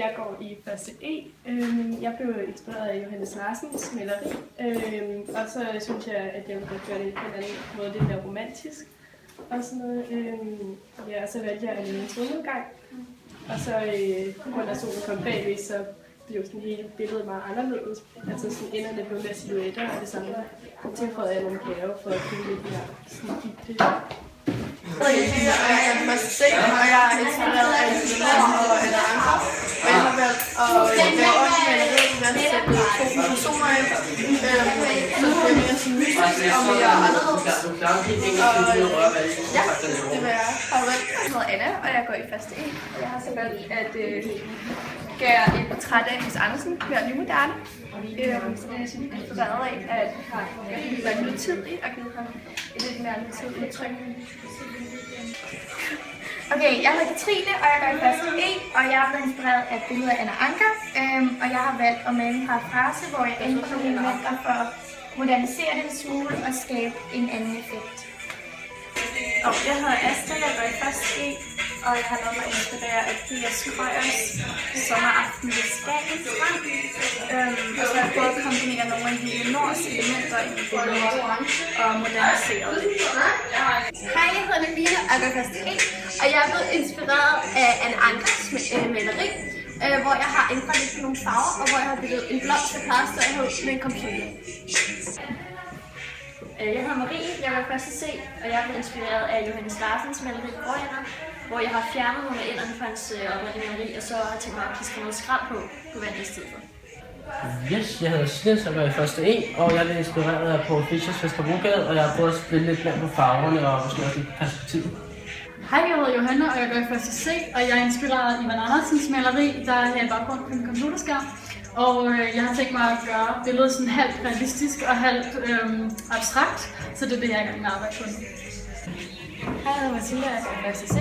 Jeg går i første E. Jeg blev inspireret af Johannes Larsens maleri. Og så synes jeg, at jeg ville gøre det på en anden måde lidt mere romantisk. Og sådan noget. Og så valgte jeg en solnedgang. Og så på grund af solen kom bagved, så blev sådan hele billedet meget anderledes. Altså sådan enderne blev mere silhuetter og det samme. Jeg tilføjede jeg nogle bjerge for at kunne lidt mere sådan dybde. Jeg er først se, og jeg er inspireret af Leonora og Anna Anker. Og jeg har valgt at lave også maleriet ved at sætte to personer ind. Så det bliver mere sådan mystisk og mere anderledes. Og ja, det vil jeg have valgt. Jeg hedder Anna, og jeg går i første E. Og jeg har så valgt at gøre et portræt af H.C. Andersen, mere nymoderne. Så det er sådan inspireret af, at jeg har været nutidig og givet ham et lidt mere nutidigt udtryk. Okay, jeg hedder Katrine, og jeg går i første E, og jeg er blevet inspireret af billedet af Anna Anker. Og jeg har valgt at male en parafrase, hvor jeg ændrer nogle elementer for at modernisere det en smule og skabe en anden effekt. Og jeg hedder Astrid, jeg går i første E, og jeg har lavet mig inspirere af P.S. Krøyers Sommeraften ved Skagen. Og så har jeg prøvet at kombinere nogle af de norske elementer i billedet og modernisere det. Hej, jeg hedder Navina, og jeg går i første E, og jeg er blevet inspireret af Anna Ankers maleri, hvor jeg har ændret lidt på nogle farver, og hvor jeg har bygget en blomst, der plejer at stå med en computer. Jeg hedder Marie, jeg var først at se, og jeg er blevet inspireret af Johannes Larsens maleri Gårdhænder, hvor jeg har fjernet nogle af enderne fra hans oprindelige maleri, og så har jeg tænkt mig at kliske noget skrald på vandet i stedet for. Yes, jeg hedder Snes, og jeg er i første E, og jeg er lidt inspireret af Poul Fischers Vesterbrogade, og jeg har prøvet at spille lidt blandt på farverne og måske også lidt perspektiv. Hej, jeg hedder Johanna, og jeg går i første C, og jeg er inspireret af Ivan Andersens maleri, der er i baggrund på en computerskærm. Og jeg har tænkt mig at gøre billedet sådan halvt realistisk og halvt abstrakt, så det er det, jeg er i gang med at arbejde på nu. Hej, jeg hedder Mathilde, jeg går i første C.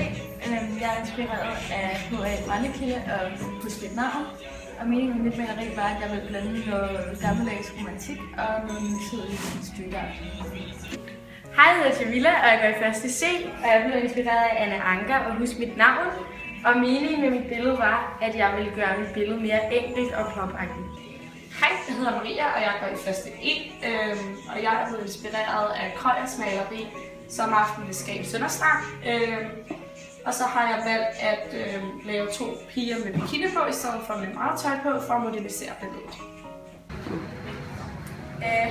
Jeg er inspireret af H.A. Brændekilde og Husk mit navn. Og meningen med mit maleri var, at jeg ville blande noget gammeldags romantik og noget nutidig streetart. Hej, jeg hedder Jamila, og jeg går i første C, og jeg blev inspireret af Anna Anker og Husk mit navn. Og meningen med mit billede var, at jeg ville gøre mit billede mere enkelt og plopagtigt. Hej, jeg hedder Maria, og jeg går i første E, og jeg er blevet inspireret af Krøyers maleri Sommeraften ved Skagen Sønderstrand. Og så har jeg valgt at lave to piger med bikini på, i stedet for med meget tøj på, for at modernisere billedet.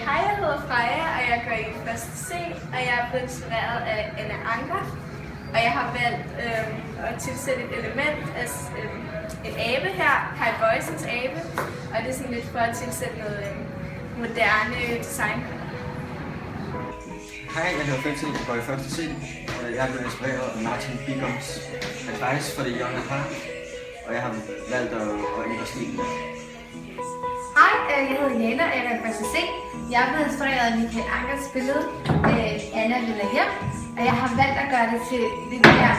Hej, jeg hedder Freja, og jeg går i første C, og jeg er blevet inspireret af Anna Anker. Og jeg har valgt at tilsætte et element af en abe her, Kai Boysens abe. Og det er sådan lidt for at tilsætte noget moderne design. Hej, jeg hedder Fentil, jeg går i første C. Jeg er blevet inspireret af Martin Bigums Advice for the Young at Heart. Og jeg har valgt at ændre stilen. Hej, jeg hedder Jana, og jeg går i første C. Jeg er blevet inspireret af Michael Ankers billede, Anna Lilla her. Og jeg har valgt at gøre det til lidt mere,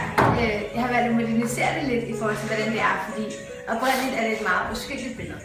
jeg har valgt at modernisere det lidt i forhold til, hvordan det er, fordi oprindeligt er det et meget uskyldigt billede.